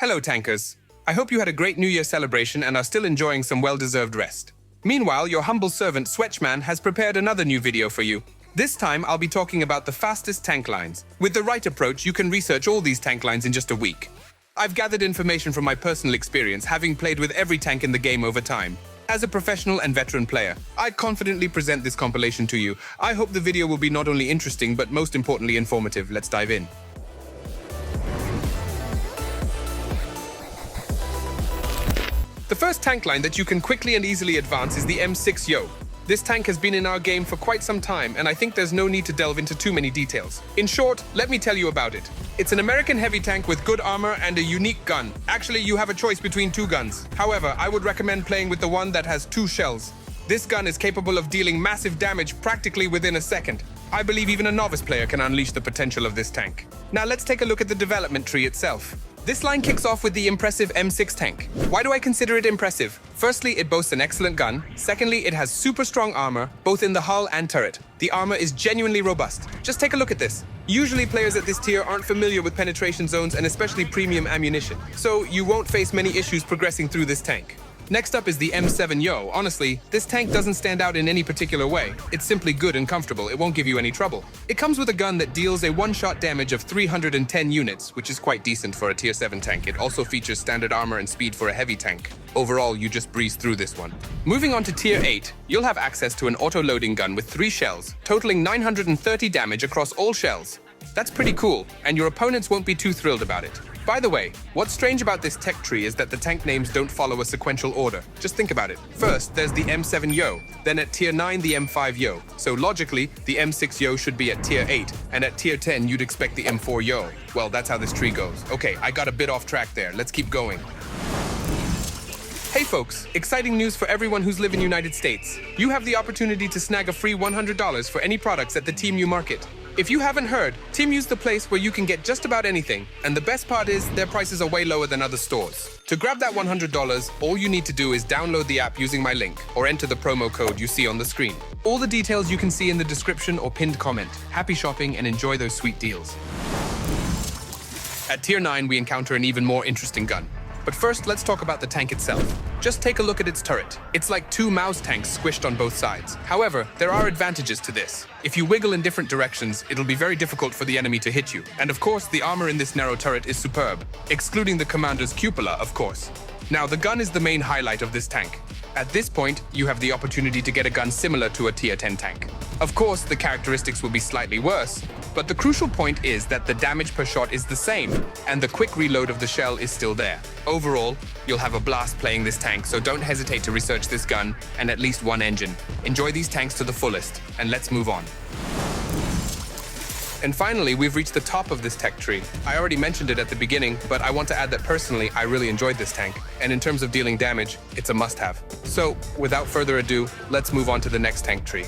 Hello, tankers. I hope you had a great New Year celebration and are still enjoying some well-deserved rest. Meanwhile, your humble servant SweatchMan has prepared another new video for you. This time, I'll be talking about the fastest tank lines. With the right approach, you can research all these tank lines in just a week. I've gathered information from my personal experience, having played with every tank in the game over time. As a professional and veteran player, I confidently present this compilation to you. I hope the video will be not only interesting, but most importantly informative. Let's dive in. The first tank line that you can quickly and easily advance is the M6Yo. This tank has been in our game for quite some time, and I think there's no need to delve into too many details. In short, let me tell you about it. It's an American heavy tank with good armor and a unique gun. Actually, you have a choice between two guns. However, I would recommend playing with the one that has two shells. This gun is capable of dealing massive damage practically within a second. I believe even a novice player can unleash the potential of this tank. Now let's take a look at the development tree itself. This line kicks off with the impressive M6 tank. Why do I consider it impressive? Firstly, it boasts an excellent gun. Secondly, it has super strong armor, both in the hull and turret. The armor is genuinely robust. Just take a look at this. Usually players at this tier aren't familiar with penetration zones and especially premium ammunition, so you won't face many issues progressing through this tank. Next up is the M7Yo. Honestly, this tank doesn't stand out in any particular way. It's simply good and comfortable. It won't give you any trouble. It comes with a gun that deals a one-shot damage of 310 units, which is quite decent for a tier 7 tank. It also features standard armor and speed for a heavy tank. Overall, you just breeze through this one. Moving on to tier 8, you'll have access to an auto-loading gun with 3 shells, totaling 930 damage across all shells. That's pretty cool, and your opponents won't be too thrilled about it. By the way, what's strange about this tech tree is that the tank names don't follow a sequential order. Just think about it. First, there's the M7Yo, then at tier 9, the M5Yo. So logically, the M6Yo should be at tier 8, and at tier 10, you'd expect the M4Yo. Well, that's how this tree goes. Okay, I got a bit off track there. Let's keep going. Hey folks, exciting news for everyone who's living in the United States. You have the opportunity to snag a free $100 for any products at the TeamU Market. If you haven't heard, TeamU's the place where you can get just about anything, and the best part is their prices are way lower than other stores. To grab that $100, all you need to do is download the app using my link, or enter the promo code you see on the screen. All the details you can see in the description or pinned comment. Happy shopping and enjoy those sweet deals. At tier 9, we encounter an even more interesting gun. But first, let's talk about the tank itself. Just take a look at its turret. It's like 2 mouse tanks squished on both sides. However, there are advantages to this. If you wiggle in different directions, it'll be very difficult for the enemy to hit you. And of course, the armor in this narrow turret is superb, excluding the commander's cupola, of course. Now, the gun is the main highlight of this tank. At this point, you have the opportunity to get a gun similar to a tier 10 tank. Of course, the characteristics will be slightly worse, but the crucial point is that the damage per shot is the same, and the quick reload of the shell is still there. Overall, you'll have a blast playing this tank, so don't hesitate to research this gun and at least one engine. Enjoy these tanks to the fullest, and let's move on. And finally, we've reached the top of this tech tree. I already mentioned it at the beginning, but I want to add that personally, I really enjoyed this tank. And in terms of dealing damage, it's a must-have. So, without further ado, let's move on to the next tank tree.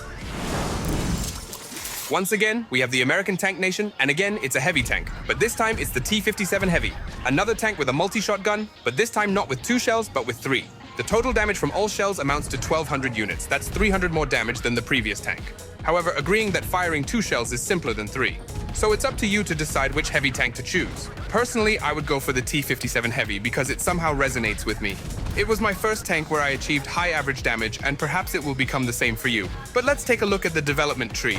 Once again, we have the American Tank Nation, and again, it's a heavy tank. But this time, it's the T-57 Heavy. Another tank with a multi-shot gun, but this time not with 2 shells, but with 3. The total damage from all shells amounts to 1,200 units. That's 300 more damage than the previous tank. However, agreeing that firing 2 shells is simpler than 3. So it's up to you to decide which heavy tank to choose. Personally, I would go for the T-57 Heavy because it somehow resonates with me. It was my first tank where I achieved high average damage, and perhaps it will become the same for you. But let's take a look at the development tree.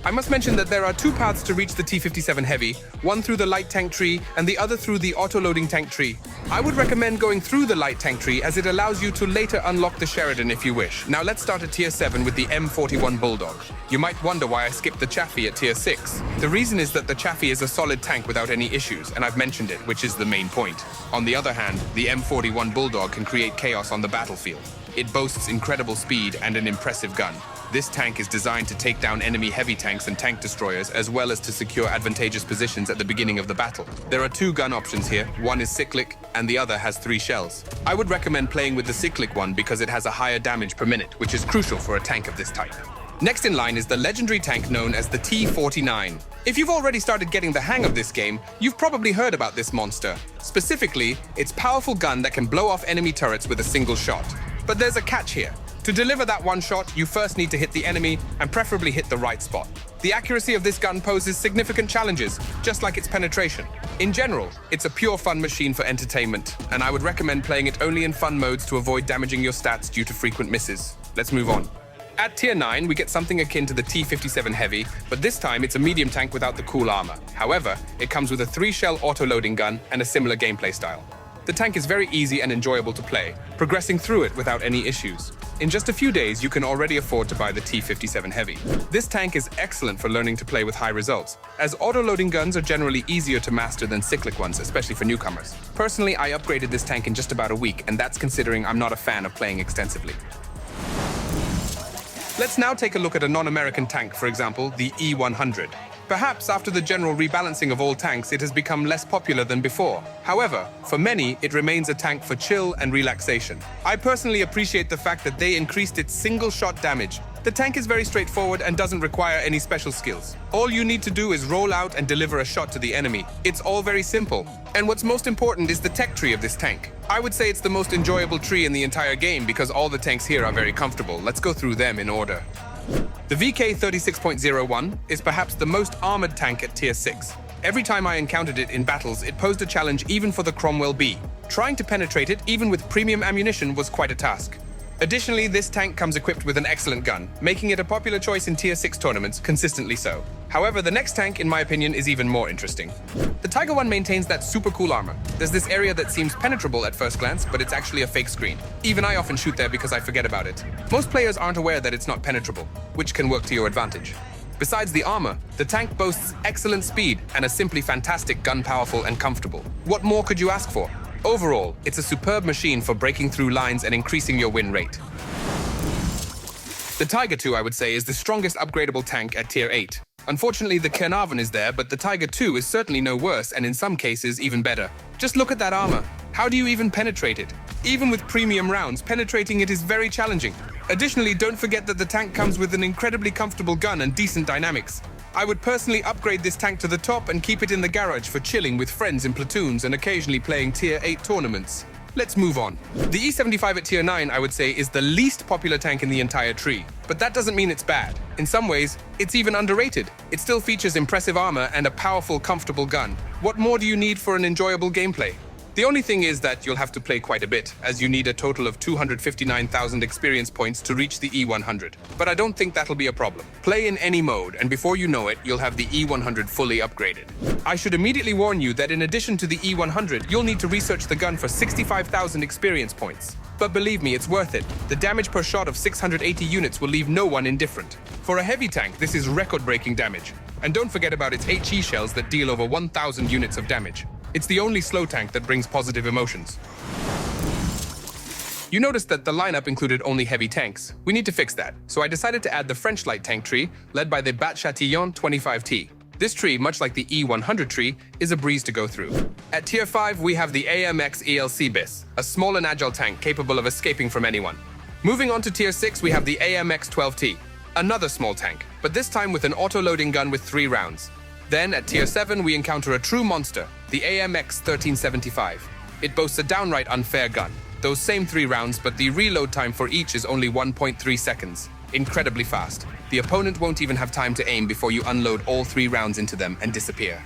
I must mention that there are 2 paths to reach the T-57 Heavy, one through the light tank tree and the other through the auto-loading tank tree. I would recommend going through the light tank tree as it allows you to later unlock the Sheridan if you wish. Now let's start at tier 7 with the M41 Bulldog. You might wonder why I skipped the Chaffee at tier 6. The reason is that the Chaffee is a solid tank without any issues, and I've mentioned it, which is the main point. On the other hand, the M41 Bulldog can create chaos on the battlefield. It boasts incredible speed and an impressive gun. This tank is designed to take down enemy heavy tanks and tank destroyers, as well as to secure advantageous positions at the beginning of the battle. There are 2 gun options here. One is cyclic, and the other has 3 shells. I would recommend playing with the cyclic one because it has a higher damage per minute, which is crucial for a tank of this type. Next in line is the legendary tank known as the T-49. If you've already started getting the hang of this game, you've probably heard about this monster. Specifically, its powerful gun that can blow off enemy turrets with a single shot. But there's a catch here. To deliver that one shot, you first need to hit the enemy and preferably hit the right spot. The accuracy of this gun poses significant challenges, just like its penetration. In general, it's a pure fun machine for entertainment, and I would recommend playing it only in fun modes to avoid damaging your stats due to frequent misses. Let's move on. At Tier 9, we get something akin to the T-57 Heavy, but this time it's a medium tank without the cool armor. However, it comes with a 3-shell auto-loading gun and a similar gameplay style. The tank is very easy and enjoyable to play, progressing through it without any issues. In just a few days, you can already afford to buy the T-57 Heavy. This tank is excellent for learning to play with high results, as auto-loading guns are generally easier to master than cyclic ones, especially for newcomers. Personally, I upgraded this tank in just about a week, and that's considering I'm not a fan of playing extensively. Let's now take a look at a non-American tank, for example, the E-100. Perhaps after the general rebalancing of all tanks, it has become less popular than before. However, for many, it remains a tank for chill and relaxation. I personally appreciate the fact that they increased its single-shot damage. The tank is very straightforward and doesn't require any special skills. All you need to do is roll out and deliver a shot to the enemy. It's all very simple. And what's most important is the tech tree of this tank. I would say it's the most enjoyable tree in the entire game because all the tanks here are very comfortable. Let's go through them in order. The VK36.01 is perhaps the most armored tank at Tier 6. Every time I encountered it in battles, it posed a challenge even for the Cromwell B. Trying to penetrate it, even with premium ammunition, was quite a task. Additionally, this tank comes equipped with an excellent gun, making it a popular choice in Tier 6 tournaments, consistently so. However, the next tank, in my opinion, is even more interesting. The Tiger 1 maintains that super cool armor. There's this area that seems penetrable at first glance, but it's actually a fake screen. Even I often shoot there because I forget about it. Most players aren't aware that it's not penetrable, which can work to your advantage. Besides the armor, the tank boasts excellent speed and a simply fantastic gun, powerful and comfortable. What more could you ask for? Overall, it's a superb machine for breaking through lines and increasing your win rate. The Tiger 2, I would say, is the strongest upgradable tank at Tier 8. Unfortunately, the Caernarvon is there, but the Tiger 2 is certainly no worse, and in some cases, even better. Just look at that armor. How do you even penetrate it? Even with premium rounds, penetrating it is very challenging. Additionally, don't forget that the tank comes with an incredibly comfortable gun and decent dynamics. I would personally upgrade this tank to the top and keep it in the garage for chilling with friends in platoons and occasionally playing Tier 8 tournaments. Let's move on. The E75 at Tier 9, I would say, is the least popular tank in the entire tree. But that doesn't mean it's bad. In some ways, it's even underrated. It still features impressive armor and a powerful, comfortable gun. What more do you need for an enjoyable gameplay? The only thing is that you'll have to play quite a bit, as you need a total of 259,000 experience points to reach the E100. But I don't think that'll be a problem. Play in any mode, and before you know it, you'll have the E100 fully upgraded. I should immediately warn you that in addition to the E100, you'll need to research the gun for 65,000 experience points. But believe me, it's worth it. The damage per shot of 680 units will leave no one indifferent. For a heavy tank, this is record-breaking damage. And don't forget about its HE shells that deal over 1,000 units of damage. It's the only slow tank that brings positive emotions. You noticed that the lineup included only heavy tanks. We need to fix that, so I decided to add the French light tank tree, led by the Bat-Chatillon 25T. This tree, much like the E100 tree, is a breeze to go through. At Tier 5, we have the AMX ELC-BIS, a small and agile tank capable of escaping from anyone. Moving on to Tier 6, we have the AMX-12T, another small tank, but this time with an auto-loading gun with 3 rounds. Then, at Tier 7, we encounter a true monster, the AMX-1375. It boasts a downright unfair gun. Those same 3 rounds, but the reload time for each is only 1.3 seconds. Incredibly fast. The opponent won't even have time to aim before you unload all 3 rounds into them and disappear.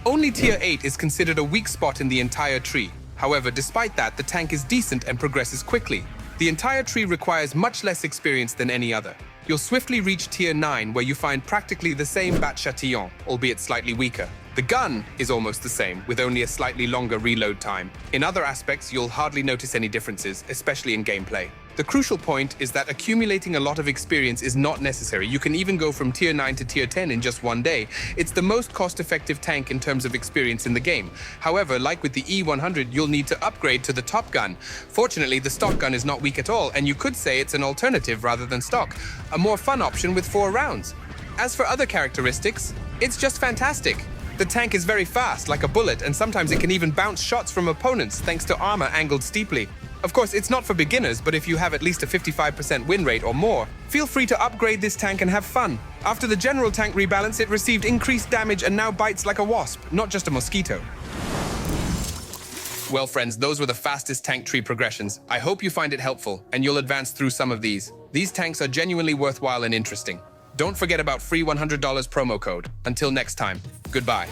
Only Tier 8 is considered a weak spot in the entire tree. However, despite that, the tank is decent and progresses quickly. The entire tree requires much less experience than any other. You'll swiftly reach Tier 9, where you find practically the same Bat-Chatillon, albeit slightly weaker. The gun is almost the same, with only a slightly longer reload time. In other aspects, you'll hardly notice any differences, especially in gameplay. The crucial point is that accumulating a lot of experience is not necessary. You can even go from Tier 9 to Tier 10 in just one day. It's the most cost-effective tank in terms of experience in the game. However, like with the E100, you'll need to upgrade to the top gun. Fortunately, the stock gun is not weak at all, and you could say it's an alternative rather than stock. A more fun option with 4 rounds. As for other characteristics, it's just fantastic. The tank is very fast, like a bullet, and sometimes it can even bounce shots from opponents thanks to armor angled steeply. Of course, it's not for beginners, but if you have at least a 55% win rate or more, feel free to upgrade this tank and have fun. After the general tank rebalance, it received increased damage and now bites like a wasp, not just a mosquito. Well, friends, those were the fastest tank tree progressions. I hope you find it helpful, and you'll advance through some of these. These tanks are genuinely worthwhile and interesting. Don't forget about free $100 promo code. Until next time, goodbye.